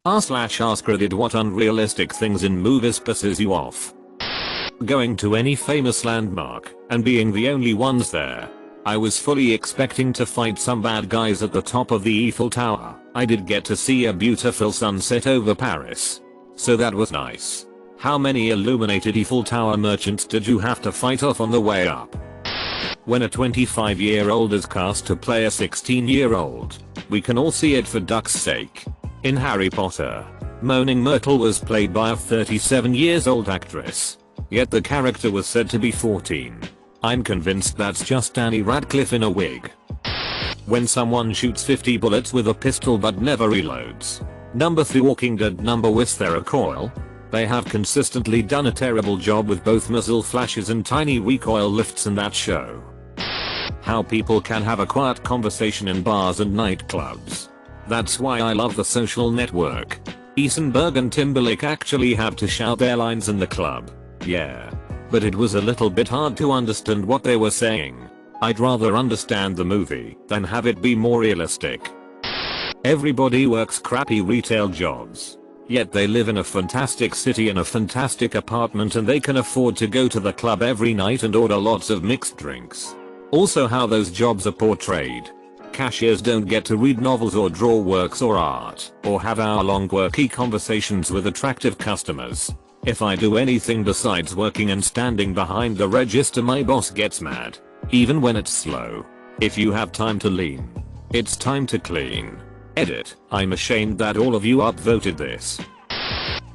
r/AskREddit, what unrealistic things in movies pisses you off? Going to any famous landmark and being the only ones there. I was fully expecting to fight some bad guys at the top of the Eiffel Tower. I did get to see a beautiful sunset over Paris, so that was nice. How many illuminated Eiffel Tower merchants did you have to fight off on the way up? When a 25-year-old is cast to play a 16-year-old, we can all see it for duck's sake. In Harry Potter, Moaning Myrtle was played by a 37-year-old actress, yet the character was said to be 14. I'm convinced that's just Danny Radcliffe in a wig. When someone shoots 50 bullets with a pistol but never reloads. Number 3 Walking Dead. With their recoil. They have consistently done a terrible job with both muzzle flashes and tiny recoil lifts in that show. How people can have a quiet conversation in bars and nightclubs. That's why I love The Social Network. Eisenberg and Timberlake actually have to shout their lines in the club. Yeah. But it was a little bit hard to understand what they were saying. I'd rather understand the movie than have it be more realistic. Everybody works crappy retail jobs. Yet they live in a fantastic city in a fantastic apartment and they can afford to go to the club every night and order lots of mixed drinks. Also how those jobs are portrayed. Cashiers don't get to read novels or draw works or art, or have hour-long quirky conversations with attractive customers. If I do anything besides working and standing behind the register, my boss gets mad. Even when it's slow. If you have time to lean, it's time to clean. Edit. I'm ashamed that all of you upvoted this.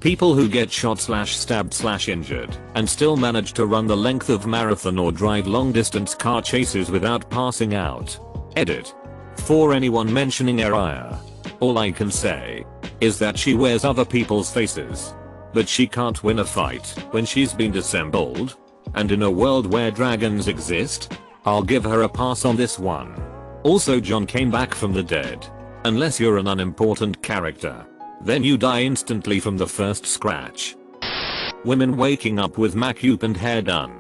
People who get shot/stabbed/injured and still manage to run the length of marathon or drive long distance car chases without passing out. Edit. For anyone mentioning Araya, all I can say is that she wears other people's faces. But she can't win a fight when she's been disassembled. And in a world where dragons exist, I'll give her a pass on this one. Also, John came back from the dead. Unless you're an unimportant character, then you die instantly from the first scratch. Women waking up with makeup and hair done.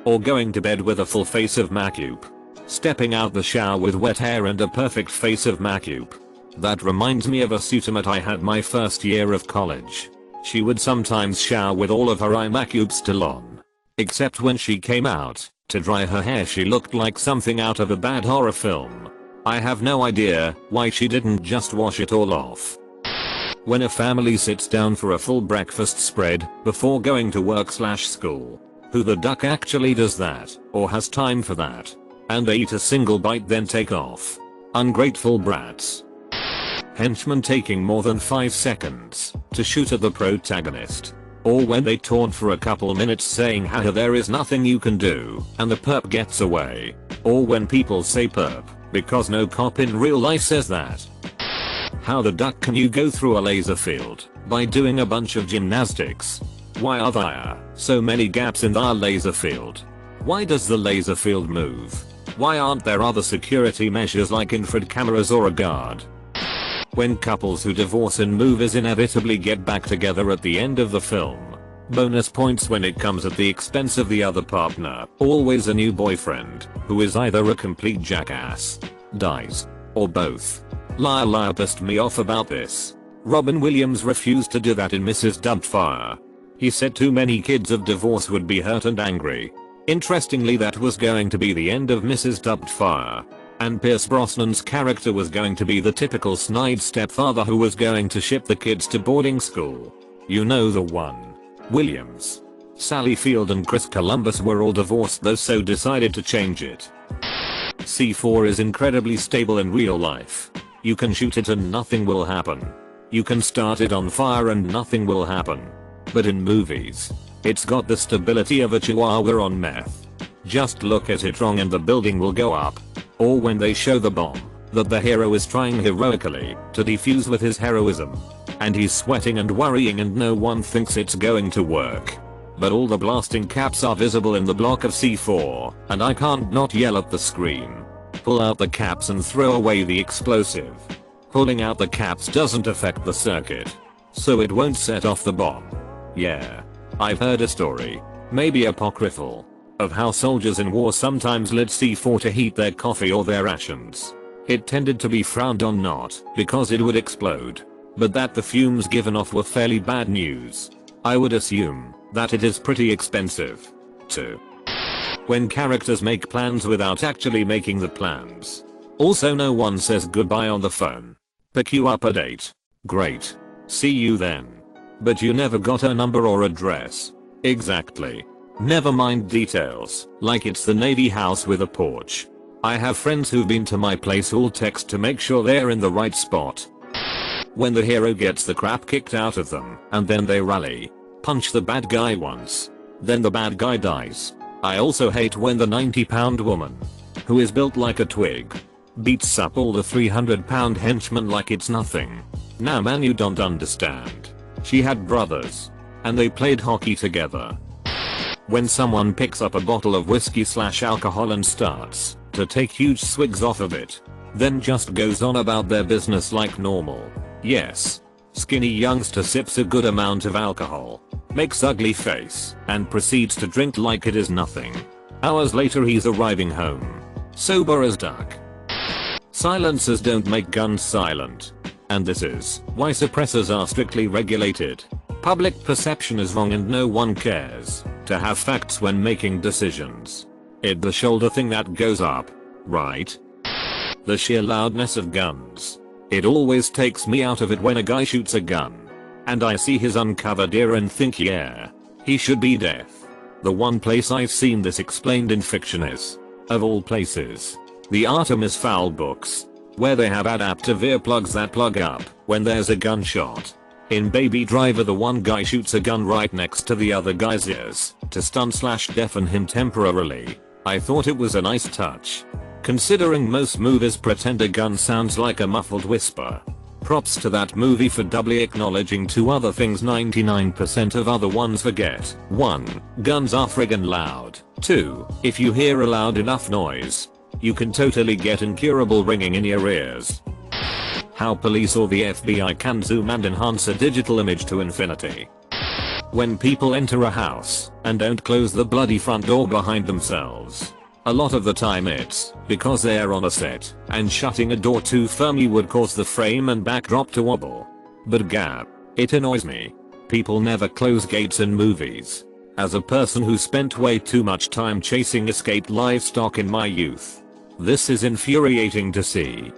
Or going to bed with a full face of makeup. Stepping out the shower with wet hair and a perfect face of makeup. That reminds me of a suitemate I had my first year of college. She would sometimes shower with all of her eye makeup still on. Except when she came out to dry her hair, she looked like something out of a bad horror film. I have no idea why she didn't just wash it all off. When a family sits down for a full breakfast spread before going to work/school, who the duck actually does that or has time for that? And they eat a single bite then take off. Ungrateful brats. Henchmen taking more than 5 seconds to shoot at the protagonist. Or when they taunt for a couple minutes saying haha there is nothing you can do and the perp gets away. Or when people say perp because no cop in real life says that. How the duck can you go through a laser field by doing a bunch of gymnastics? Why are there so many gaps in our laser field? Why does the laser field move? Why aren't there other security measures like infrared cameras or a guard? When couples who divorce in movies inevitably get back together at the end of the film. Bonus points when it comes at the expense of the other partner. Always a new boyfriend, who is either a complete jackass, dies, or both. Liar pissed me off about this. Robin Williams refused to do that in Mrs. Doubtfire. He said too many kids of divorce would be hurt and angry. Interestingly, that was going to be the end of Mrs. Doubtfire. And Pierce Brosnan's character was going to be the typical snide stepfather who was going to ship the kids to boarding school. You know the one. Williams. Sally Field and Chris Columbus were all divorced though, so decided to change it. C4 is incredibly stable in real life. You can shoot it and nothing will happen. You can start it on fire and nothing will happen. But in movies, it's got the stability of a chihuahua on meth. Just look at it wrong and the building will go up. Or when they show the bomb that the hero is trying heroically to defuse with his heroism. And he's sweating and worrying and no one thinks it's going to work. But all the blasting caps are visible in the block of C4 and I can't not yell at the screen. Pull out the caps and throw away the explosive. Pulling out the caps doesn't affect the circuit, so it won't set off the bomb. Yeah. I've heard a story, maybe apocryphal, of how soldiers in war sometimes lit C4 to heat their coffee or their rations. It tended to be frowned on not because it would explode, but that the fumes given off were fairly bad news. I would assume that it is pretty expensive. 2. When characters make plans without actually making the plans. Also, no one says goodbye on the phone. Pick you up a date. Great. See you then. But you never got her number or address. Exactly. Never mind details, like it's the Navy house with a porch. I have friends who've been to my place who'll text to make sure they're in the right spot. When the hero gets the crap kicked out of them, and then they rally. Punch the bad guy once. Then the bad guy dies. I also hate when the 90-pound woman, who is built like a twig, beats up all the 300-pound henchmen like it's nothing. Now man, you don't understand. She had brothers. And they played hockey together. When someone picks up a bottle of whiskey/alcohol and starts to take huge swigs off of it, then just goes on about their business like normal. Yes. Skinny youngster sips a good amount of alcohol, makes ugly face, and proceeds to drink like it is nothing. Hours later he's arriving home, sober as duck. Silencers don't make guns silent. And this is why suppressors are strictly regulated. Public perception is wrong and no one cares to have facts when making decisions. It's the shoulder thing that goes up, right? The sheer loudness of guns. It always takes me out of it when a guy shoots a gun and I see his uncovered ear and think, yeah, he should be deaf. The one place I've seen this explained in fiction is, of all places, the Artemis Fowl books, where they have adaptive earplugs that plug up when there's a gunshot. In Baby Driver, the one guy shoots a gun right next to the other guy's ears to stun/deafen him temporarily. I thought it was a nice touch, considering most movies pretend a gun sounds like a muffled whisper. Props to that movie for doubly acknowledging two other things 99% of other ones forget. 1. Guns are friggin' loud. 2. If you hear a loud enough noise, you can totally get incurable ringing in your ears. How police or the FBI can zoom and enhance a digital image to infinity. When people enter a house and don't close the bloody front door behind themselves. A lot of the time it's because they're on a set and shutting a door too firmly would cause the frame and backdrop to wobble. But gab, it annoys me. People never close gates in movies. As a person who spent way too much time chasing escaped livestock in my youth, this is infuriating to see.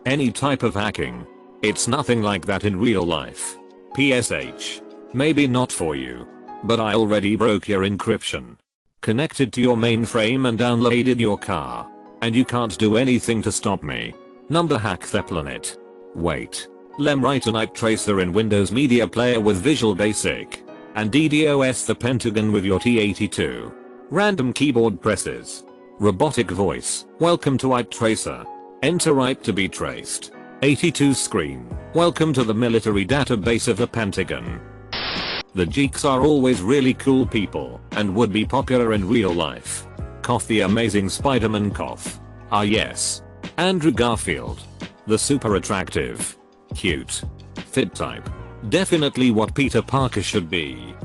Any type of hacking. It's nothing like that in real life. PSH. Maybe not for you, but I already broke your encryption. Connected to your mainframe and downloaded your car. And you can't do anything to stop me. Number hack the planet. Wait. Lem write a night tracer in Windows Media Player with Visual Basic. And DDoS the Pentagon with your T82. Random keyboard presses. Robotic voice. Welcome to IP Tracer. Enter IP to be traced. 82 screen. Welcome to the military database of the Pentagon. The Geeks are always really cool people and would be popular in real life. Cough the Amazing Spider-Man cough. Ah yes. Andrew Garfield. The super attractive, cute, fit type. Definitely what Peter Parker should be.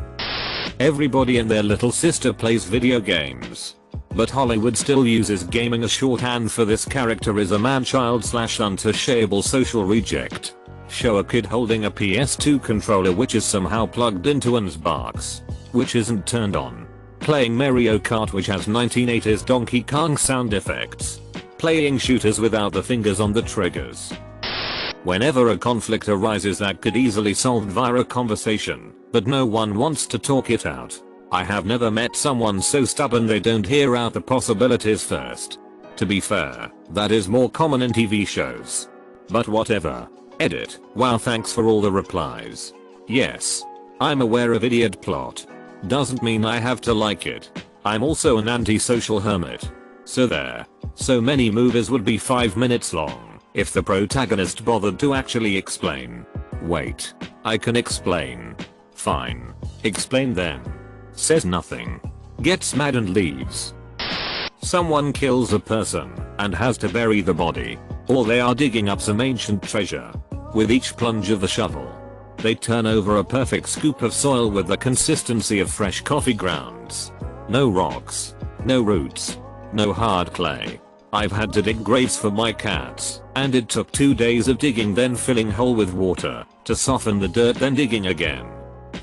Everybody and their little sister plays video games. But Hollywood still uses gaming as shorthand for this character is a man-child/untouchable social reject. Show a kid holding a PS2 controller which is somehow plugged into an Xbox, which isn't turned on. Playing Mario Kart which has 1980s Donkey Kong sound effects. Playing shooters without the fingers on the triggers. Whenever a conflict arises that could easily solved via a conversation, but no one wants to talk it out. I have never met someone so stubborn they don't hear out the possibilities first. To be fair, that is more common in TV shows. But whatever. Edit. Wow, thanks for all the replies. Yes. I'm aware of idiot plot. Doesn't mean I have to like it. I'm also an antisocial hermit. So there. So many movies would be 5 minutes long if the protagonist bothered to actually explain. Wait. I can explain. Fine. Explain then. Says nothing. Gets mad and leaves. Someone kills a person and has to bury the body. Or they are digging up some ancient treasure. With each plunge of the shovel, they turn over a perfect scoop of soil with the consistency of fresh coffee grounds. No rocks. No roots. No hard clay. I've had to dig graves for my cats, and it took 2 days of digging then filling hole with water, to soften the dirt then digging again.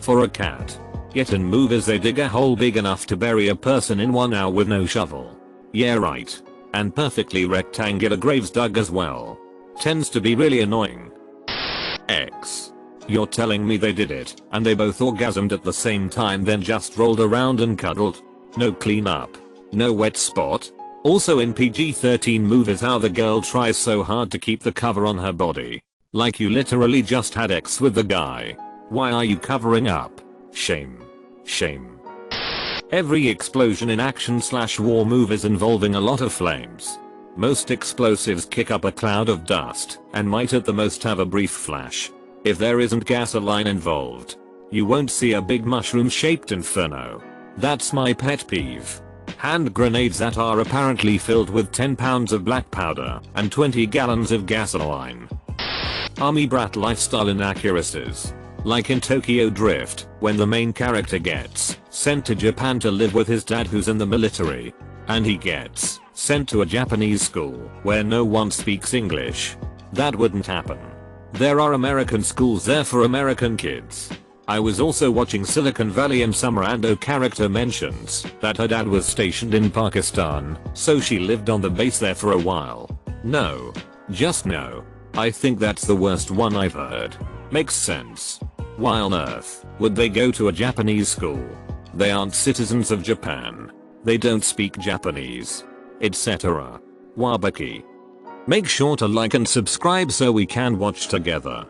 For a cat. Yet in movies they dig a hole big enough to bury a person in 1 hour with no shovel. Yeah right. And perfectly rectangular graves dug as well. Tends to be really annoying. X. You're telling me they did it, and they both orgasmed at the same time then just rolled around and cuddled? No cleanup? No wet spot? Also in PG-13 movies how the girl tries so hard to keep the cover on her body. Like you literally just had sex with the guy. Why are you covering up? Shame. Shame. Every explosion in action/war movies involving a lot of flames. Most explosives kick up a cloud of dust and might at the most have a brief flash. If there isn't gasoline involved, you won't see a big mushroom-shaped inferno. That's my pet peeve. Hand grenades that are apparently filled with 10 pounds of black powder and 20 gallons of gasoline. Army brat lifestyle inaccuracies. Like in Tokyo Drift, when the main character gets sent to Japan to live with his dad who's in the military, and he gets sent to a Japanese school where no one speaks English. That wouldn't happen. There are American schools there for American kids. I was also watching Silicon Valley in summer and a character mentions that her dad was stationed in Pakistan, so she lived on the base there for a while. No. Just no. I think that's the worst one I've heard. Makes sense. Why on earth would they go to a Japanese school? They aren't citizens of Japan. They don't speak Japanese. Etc. Wabaki. Make sure to like and subscribe so we can watch together.